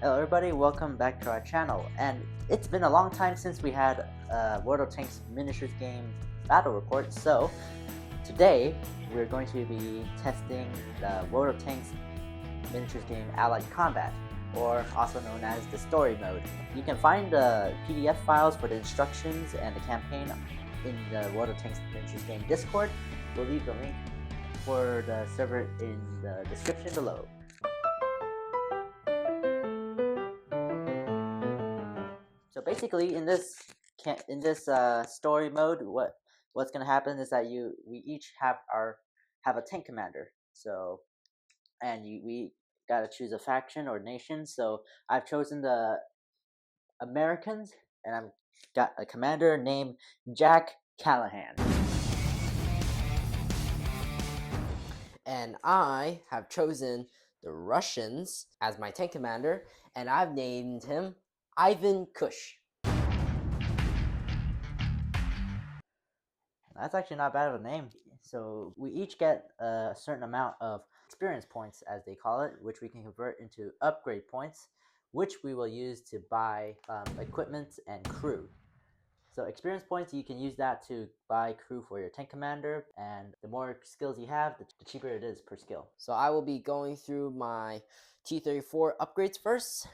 Hello everybody, welcome back to our channel. And it's been a long time since we had a World of Tanks miniatures game battle report, so today we're going to be testing the World of Tanks miniatures game Allied Combat, or also known as the story mode. You can find the PDF files for the instructions and the campaign in the World of Tanks miniatures game Discord. We'll leave the link for the server in the description below. So basically, in this story mode, what's gonna happen is that we each have a tank commander. So we gotta choose a faction or nation. So I've chosen the Americans, and I've got a commander named Jack Callahan. And I have chosen the Russians as my tank commander, and I've named him Ivan Kush. That's actually not bad of a name. So we each get a certain amount of experience points, as they call it, which we can convert into upgrade points, which we will use to buy equipment and crew. So experience points, you can use that to buy crew for your tank commander, and the more skills you have, the cheaper it is per skill. So I will be going through my T-34 upgrades first.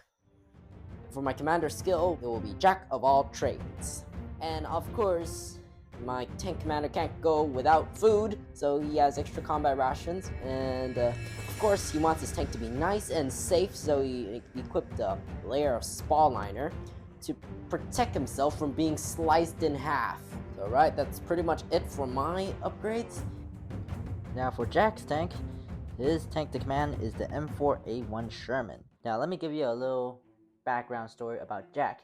For my commander skill, it will be Jack of all trades. And of course, my tank commander can't go without food, so he has extra combat rations. And of course, he wants his tank to be nice and safe, so he equipped a layer of spall liner to protect himself from being sliced in half. So right, that's pretty much it for my upgrades. Now for Jack's tank, his tank to command is the M4A1 Sherman. Now let me give you a little background story about Jack.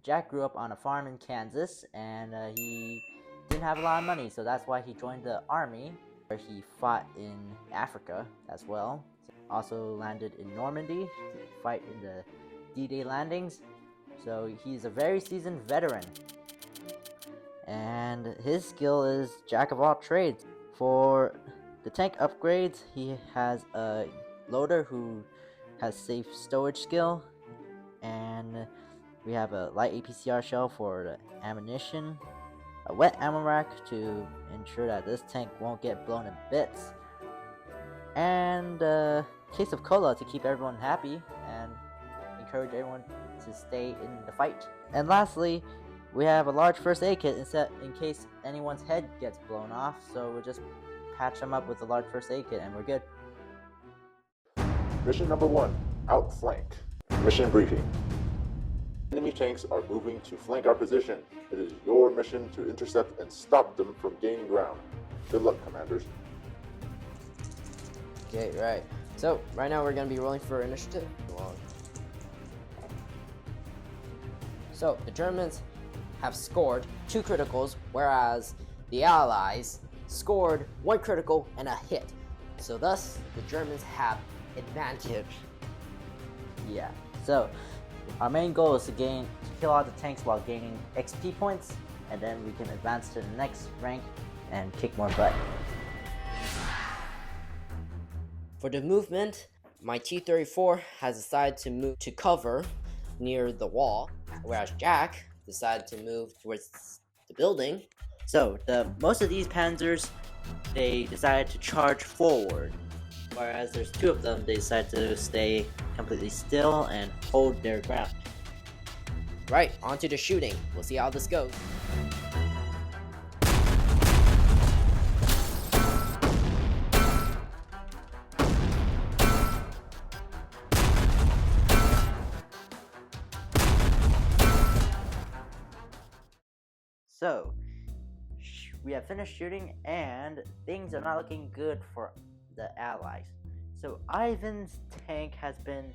Jack grew up on a farm in Kansas, and he didn't have a lot of money, so that's why he joined the army, where he fought in Africa as well. Also landed in Normandy to fight in the D-Day landings. So he's a very seasoned veteran, and his skill is Jack of all trades. For the tank upgrades, he has a loader who has safe stowage skill, and we have a light APCR shell for the ammunition, a wet ammo rack to ensure that this tank won't get blown in bits, and a case of cola to keep everyone happy and encourage everyone to stay in the fight. And lastly, we have a large first aid kit in case anyone's head gets blown off, so we'll just patch them up with a large first aid kit and we're good. Mission number 1, outflank. Mission briefing. Enemy tanks are moving to flank our position. It is your mission to intercept and stop them from gaining ground. Good luck, commanders. Okay, right. So right now we're gonna be rolling for initiative. So the Germans have scored 2 criticals, whereas the Allies scored 1 critical and a hit. So thus, the Germans have advantage. Yeah, so our main goal is to kill all the tanks while gaining XP points, and then we can advance to the next rank and kick more butt. For the movement, my T-34 has decided to move to cover near the wall, whereas Jack decided to move towards the building. So most of these panzers, they decided to charge forward, whereas there's 2 of them, they decided to stay completely still and hold their ground. Right, on to the shooting. We'll see how this goes. So we have finished shooting, and things are not looking good for the Allies. So Ivan's tank has been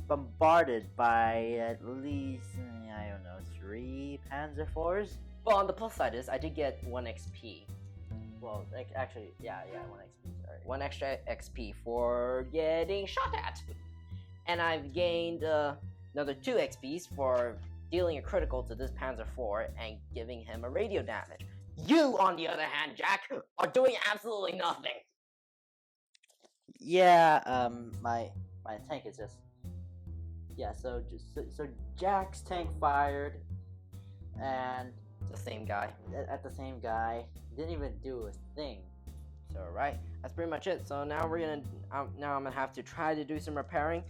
bombarded by at least, I don't know, 3 Panzer IVs. Well, on the plus side is I did get 1 XP. Well, actually, yeah, 1 XP, sorry. 1 extra XP for getting shot at. And I've gained another 2 XPs for dealing a critical to this Panzer IV and giving him a radio damage. You, on the other hand, Jack, are doing absolutely nothing. Yeah, my tank is just Yeah, so Jack's tank fired, and The same guy. at the same guy. Didn't even do a thing. So right, that's pretty much it. So now I'm gonna have to try to do some repairing.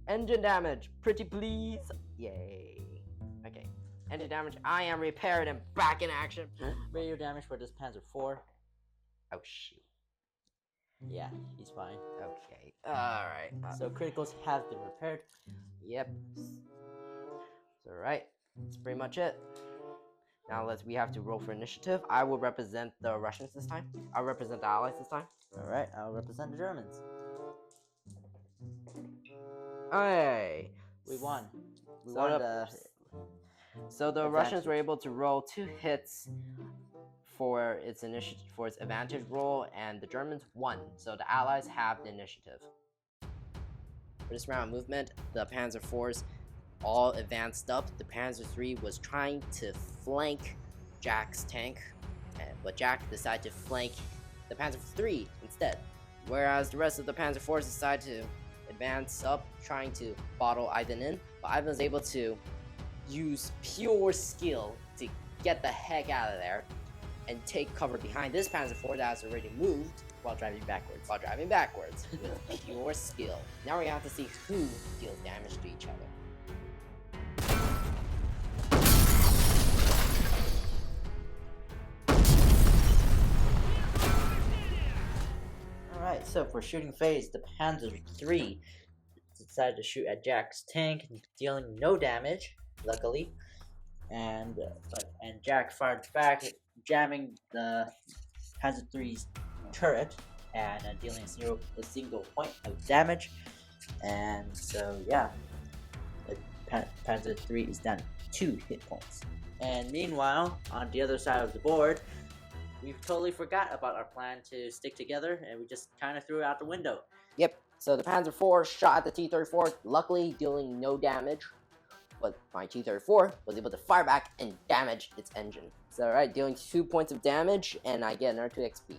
Engine damage, pretty please. Yay. Okay. Engine damage. I am repaired and back in action. Radio damage for this Panzer IV. Oh shoot. Yeah, he's fine. Okay. All right. So criticals have been repaired. Yep. So right, that's pretty much it. Now we have to roll for initiative. I will represent the Russians this time. I'll represent the Allies this time. All right, I'll represent the Germans. Hey, We won. We So won the- the. So the Russians were able to roll 2 hits for its advantage roll, and the Germans won. So the Allies have the initiative. For this round of movement, the Panzer IVs all advanced up. The Panzer III was trying to flank Jack's tank, but Jack decided to flank the Panzer III instead. Whereas the rest of the Panzer IVs decided to advance up, trying to bottle Ivan in. But Ivan was able to use pure skill to get the heck out of there and take cover behind this Panzer IV that has already moved While driving backwards. with pure skill. Now we have to see who deals damage to each other. Alright, so for shooting phase, the Panzer III decided to shoot at Jack's tank, dealing no damage, luckily. And Jack fired back, jamming the Panzer III's turret and dealing a single point of damage. And so, yeah, the Panzer III is down 2 hit points. And meanwhile, on the other side of the board, we've totally forgot about our plan to stick together, and we just kind of threw it out the window. Yep, so the Panzer IV shot at the T-34, luckily dealing no damage. But my T-34 was able to fire back and damage its engine. So alright, dealing 2 points of damage, and I get another 2 XP.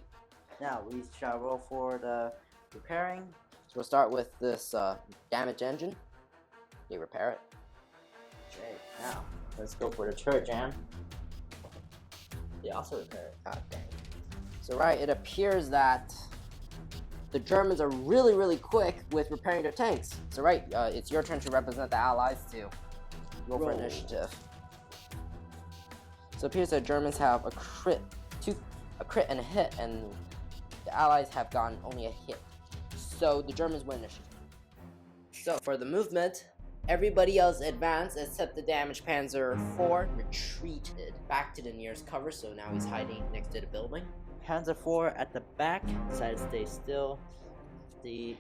Now, we shall roll for the repairing. So we'll start with this damaged engine. They repair it. Okay, now, let's go for the turret jam. They also repair it. Ah, dang. So right, it appears that the Germans are really quick with repairing their tanks. So right, it's your turn to represent the Allies to roll for Roll. initiative. So it appears that Germans have a crit and a hit, and the Allies have gotten only a hit. So the Germans win initiative. So for the movement, everybody else advanced except the damaged Panzer IV retreated back to the nearest cover, so now he's hiding next to the building. Panzer IV at the back decided to stay still. The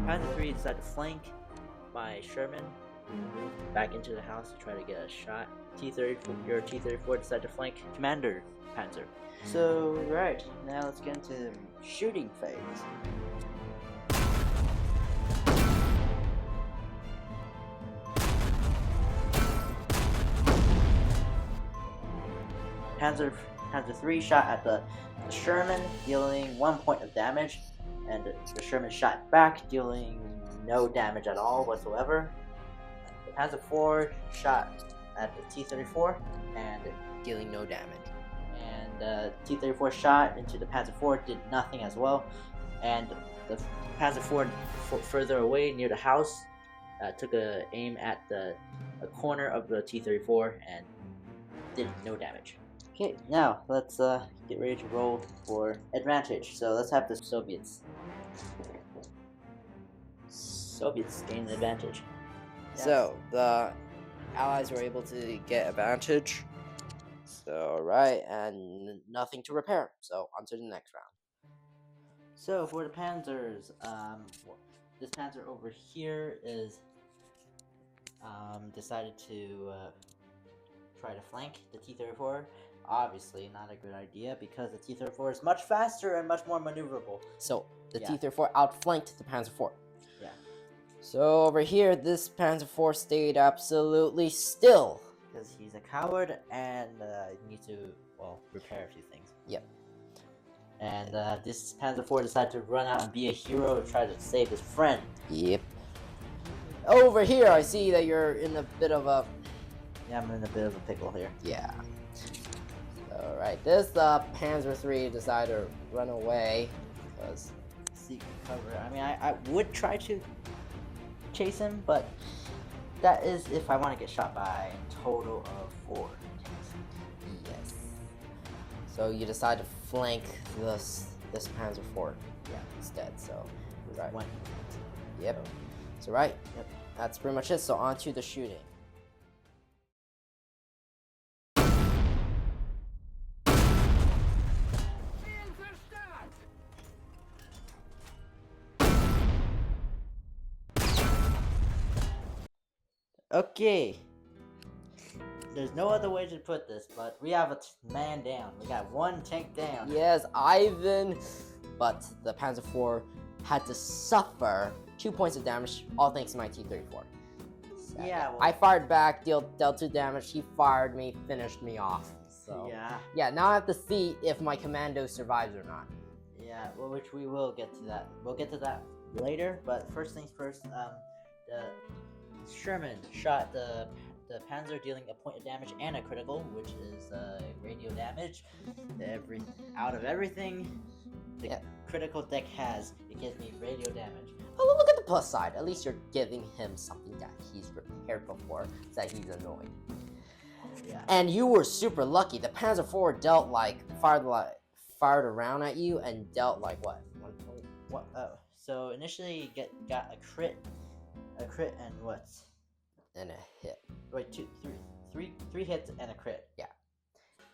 Panzer III decided to flank by Sherman. Moved back into the house to try to get a shot. Your T-34 decided to flank Commander Panzer. So, right, now let's get into the shooting phase. Panzer III shot at the Sherman, dealing 1 point of damage, and the Sherman shot back, dealing no damage at all whatsoever. The Panzer IV shot at the T-34, and Dealing no damage. T-34 shot into the Panzer IV, did nothing as well. And the Panzer IV further away near the house took a aim at a corner of the T-34 and did no damage. Okay, now let's get ready to roll for advantage. So let's have the Soviets gain an advantage. So the Allies were able to get advantage. So right, and nothing to repair. So on to the next round. So for the Panzers, this Panzer over here is decided to try to flank the T-34. Obviously not a good idea because the T-34 is much faster and much more maneuverable. So the Yeah. T-34 outflanked the Panzer IV. Yeah. So over here, this Panzer IV stayed absolutely still. Because he's a coward and needs to, well, repair a few things. Yep. And this Panzer IV decided to run out and be a hero to try to save his friend. Yep. Over here, I see that you're in a bit of a... Yeah, I'm in a bit of a pickle here. Yeah. Alright, this Panzer III decided to run away because... Seek cover. I mean, I would try to chase him, but that is if I want to get shot by a total of 4 tanks. Yes. So you decide to flank this Panzer IV, yeah, instead. So right. One. Yep. So right. Yep. That's pretty much it. So on to the shooting. Okay. There's no other way to put this, but we have a man down. We got 1 tank down. Yes, Ivan. But the Panzer IV had to suffer 2 points of damage, all thanks to my T-34. So, Yeah, well, I fired back, dealt 2 damage. He fired me, finished me off. So yeah, now I have to see if my commando survives or not. yeah. Well, which we will get to that. We'll get to that later. But first things first. The Sherman shot the Panzer, dealing a point of damage and a critical, which is radio damage. Out of everything the critical deck has, it gives me radio damage. Oh, look at the plus side. At least you're giving him something that he's repaired before, so that he's annoyed. Yeah. And you were super lucky. The Panzer IV dealt fired around at you and dealt like what? 1 point? What? So initially you got a crit and what? And a hit. Wait, three hits and a crit. Yeah.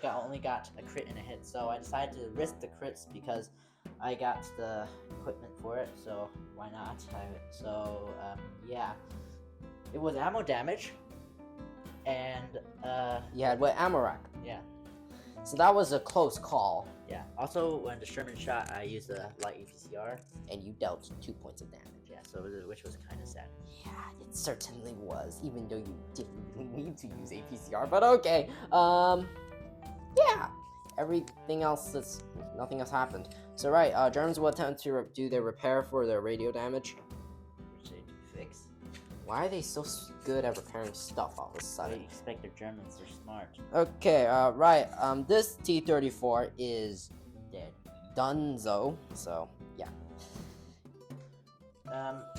Only got a crit and a hit, so I decided to risk the crits because I got the equipment for it. So why not? Yeah, it was ammo damage, and You had what? Ammo rack. yeah. So that was a close call. Yeah. Also, when the Sherman shot, I used a light APCR. And you dealt 2 points of damage. Yeah. So which was kind of sad. Yeah, it certainly was, even though you didn't really need to use APCR, but okay. Yeah. Everything else nothing else happened. So right, Germans will attempt to do their repair for their radio damage. Which they do fix. Why are they so good at repairing stuff all of a I sudden? expect the Germans are smart. Okay, right, this T-34 is Dead. Dunzo, so yeah.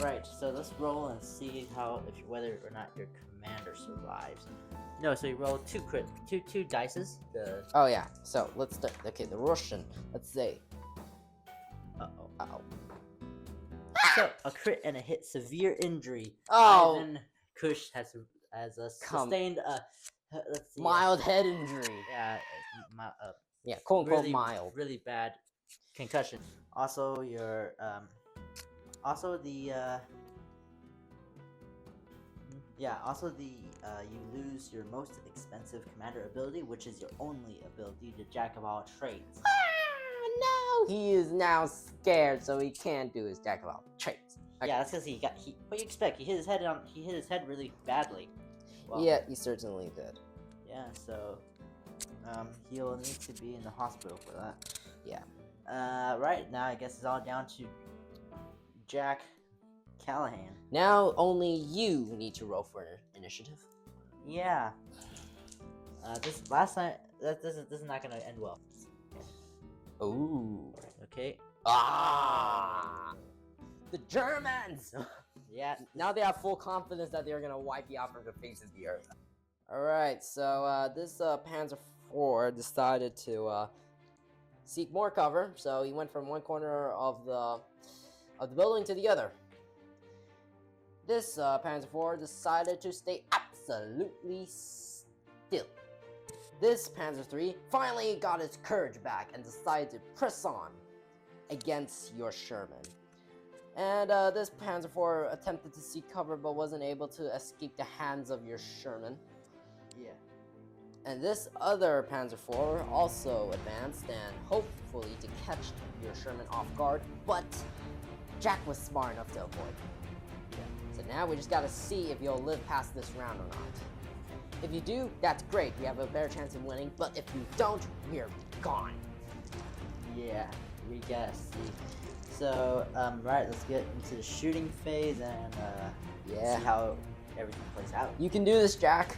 Right, so let's roll and see whether or not your commander survives. No, so you roll two dices. Oh yeah, so let's start. Okay, the Russian, let's say. Uh-oh. So a crit and a hit, severe injury. Oh! Ivan Kush has sustained a let's see, Mild head injury. Yeah, quote unquote really, mild. really bad concussion. Also, your you lose your most expensive commander ability, which is your only ability, the Jack of all trades. No! He is now scared, so he can't do his Jack of all trades. Okay. Yeah, that's because what do you expect? He hit his head really badly. Well, Yeah, he certainly did. Yeah, so he'll need to be in the hospital for that. Yeah. Right now I guess it's all down to Jack Callahan. Now only you need to roll for initiative. Yeah. This last time this is not gonna end well. Ooh. Okay. Ah! The Germans! Yeah. Now they have full confidence that they're gonna wipe you out from the face of the earth. Alright, so this Panzer IV decided to seek more cover, so he went from one corner of the building to the other. This Panzer IV decided to stay absolutely still. This Panzer III finally got his courage back and decided to press on against your Sherman. And this Panzer IV attempted to seek cover but wasn't able to escape the hands of your Sherman. Yeah. And this other Panzer IV also advanced and hopefully to catch your Sherman off guard, but Jack was smart enough to avoid. Yeah. So now we just gotta see if you'll live past this round or not. If you do, that's great, we have a better chance of winning, but if you don't, we're gone. Yeah. We gotta see. So, right, let's get into the shooting phase and Yeah. see how everything plays out. You can do this, Jack.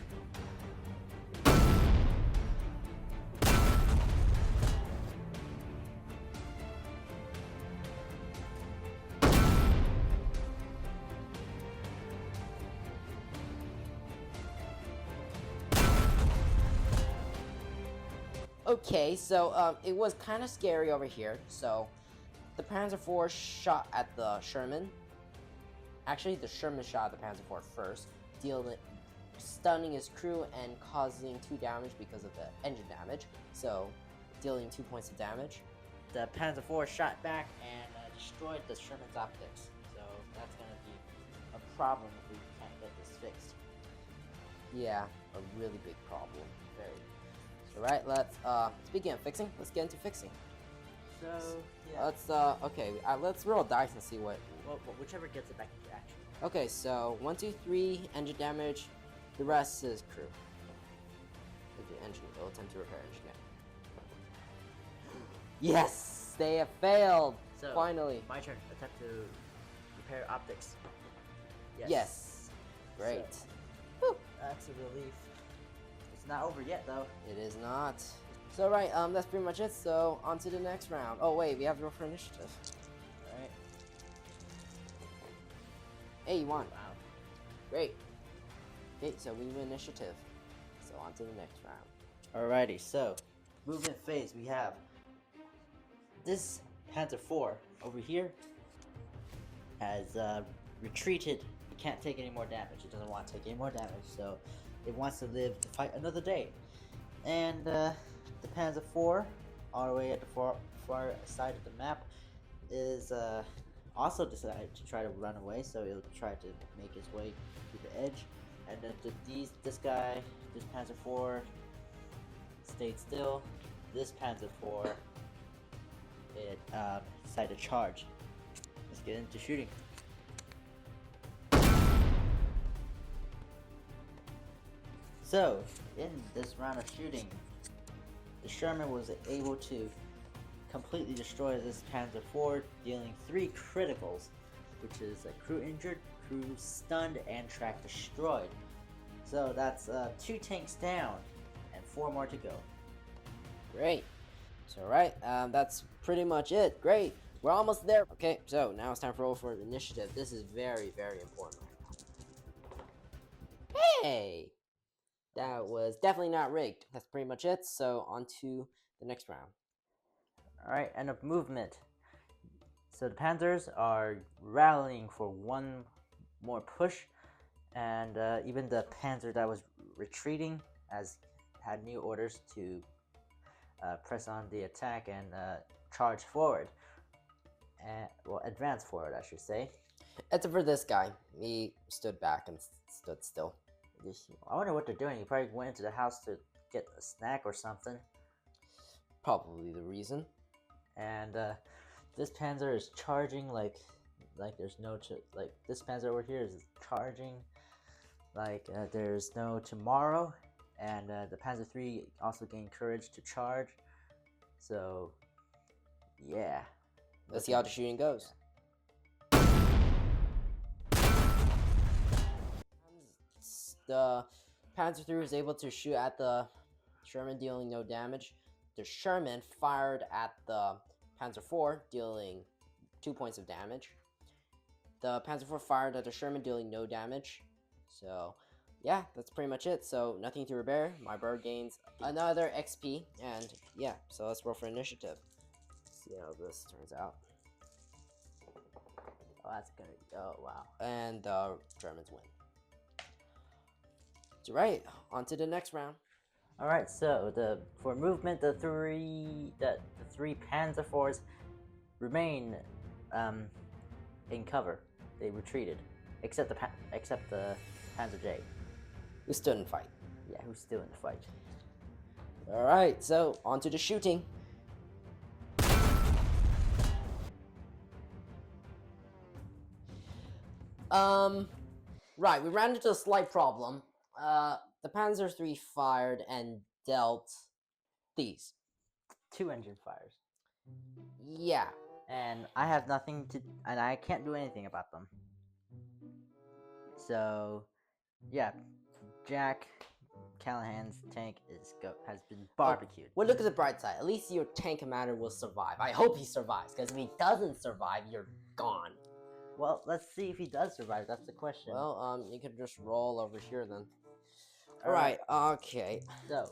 Okay, so it was kind of scary over here. So the Panzer IV shot at the Sherman. Actually, the Sherman shot at the Panzer IV first, stunning his crew and causing 2 damage because of the engine damage. So dealing 2 points of damage. The Panzer IV shot back and destroyed the Sherman's optics. So that's gonna be a problem if we can't get this fixed. Yeah, a really big problem. Very. Alright, let's speaking of fixing, let's get into fixing. So yeah, Let's roll dice and see what. well, whichever gets it back into action. Okay, so 1, 2, 3 engine damage. The rest is crew. With the engine, it'll attempt to repair engine damage. Yes, they have failed. So Finally. my turn. Attempt to repair optics. Yes. Great. So, that's a relief. It's not over yet, though. It is not. So right, that's pretty much it. So on to the next round. Oh wait, we have to roll for initiative. All right. Hey, you won. Wow. Great. Okay, so we win initiative. So on to the next round. Alrighty. So, movement phase. We have this Panzer IV over here has retreated. It can't take any more damage. It doesn't want to take any more damage, so it wants to live to fight another day. And the Panzer IV, all the way at the far side of the map, is also decided to try to run away. So it'll try to make his way to the edge. And then this guy, this Panzer IV, stayed still. This Panzer IV, it decided to charge. Let's get into shooting. So, in this round of shooting, the Sherman was able to completely destroy this Panzer IV, dealing 3 criticals, which is a crew injured, crew stunned, and track destroyed. So that's 2 tanks down, and 4 more to go. Great. So right, that's pretty much it. Great. We're almost there. Okay, so now it's time for roll for initiative. This is very, very important right now. Hey! That was definitely not rigged. That's pretty much it. So on to the next round. Alright, end of movement. So the Panzers are rallying for one more push, and even the Panzer that was retreating has had new orders to press on the attack and charge forward. Well, advance forward, I should say. Except for this guy. He stood back and stood still. I wonder what they're doing. He probably went into the house to get a snack or something. Probably the reason. And this Panzer is charging like there's no this Panzer over here is charging like there's no tomorrow. And the Panzer III also gained courage to charge. So yeah, Let's see how the shooting goes. The Panzer III was able to shoot at the Sherman, dealing no damage. The Sherman fired at the Panzer IV, dealing 2 points of damage. The Panzer IV fired at the Sherman, dealing no damage. So, yeah, that's pretty much it. So, nothing to repair. My bird gains another XP. And, yeah, so let's roll for initiative. See how this turns out. Oh, that's gonna. Oh wow. And the Germans win. So, right, on to the next round. All right. So for movement, the three Panzer IVs remain in cover. They retreated, except the Panzer J. Who stood and fight. Yeah, who's still in the fight. All right, so on to the shooting. Right, we ran into a slight problem. The Panzer III fired and dealt these. 2 engine fires. Yeah, and I have nothing to, and I can't do anything about them. So, yeah, Jack Callahan's tank has been barbecued. Well, look at the bright side. At least your tank commander will survive. I hope he survives, because if he doesn't survive, you're gone. Well, let's see if he does survive. That's the question. Well, you could just roll over here then. All right. Okay. So,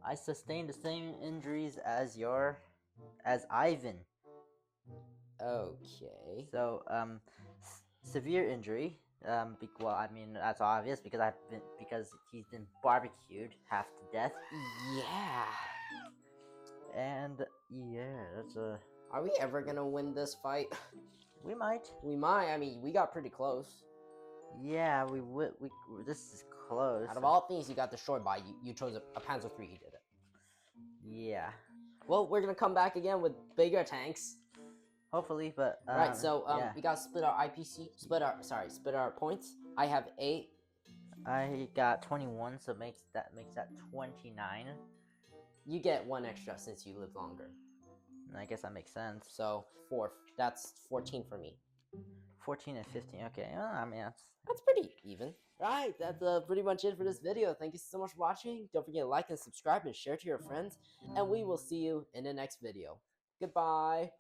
I sustained the same injuries as Ivan. Okay. So, severe injury. Well, I mean that's obvious because he's been barbecued half to death. Yeah. And yeah, that's a. Are we ever gonna win this fight? We might. We might. I mean, we got pretty close. Yeah, we would. This is close. Out of all things you got destroyed by, you chose a Panzer III. He did it. Yeah. Well, we're gonna come back again with bigger tanks. Hopefully, but right. So yeah. we gotta split our IPC. Split our points. I have 8. I got 21, so makes that 29. You get 1 extra since you live longer. I guess that makes sense. So 4. That's 14 for me. 14 and 15. Okay, well, I mean that's pretty even. Right, that's pretty much it for this video. Thank you so much for watching. Don't forget to like and subscribe and share to your friends. And we will see you in the next video. Goodbye.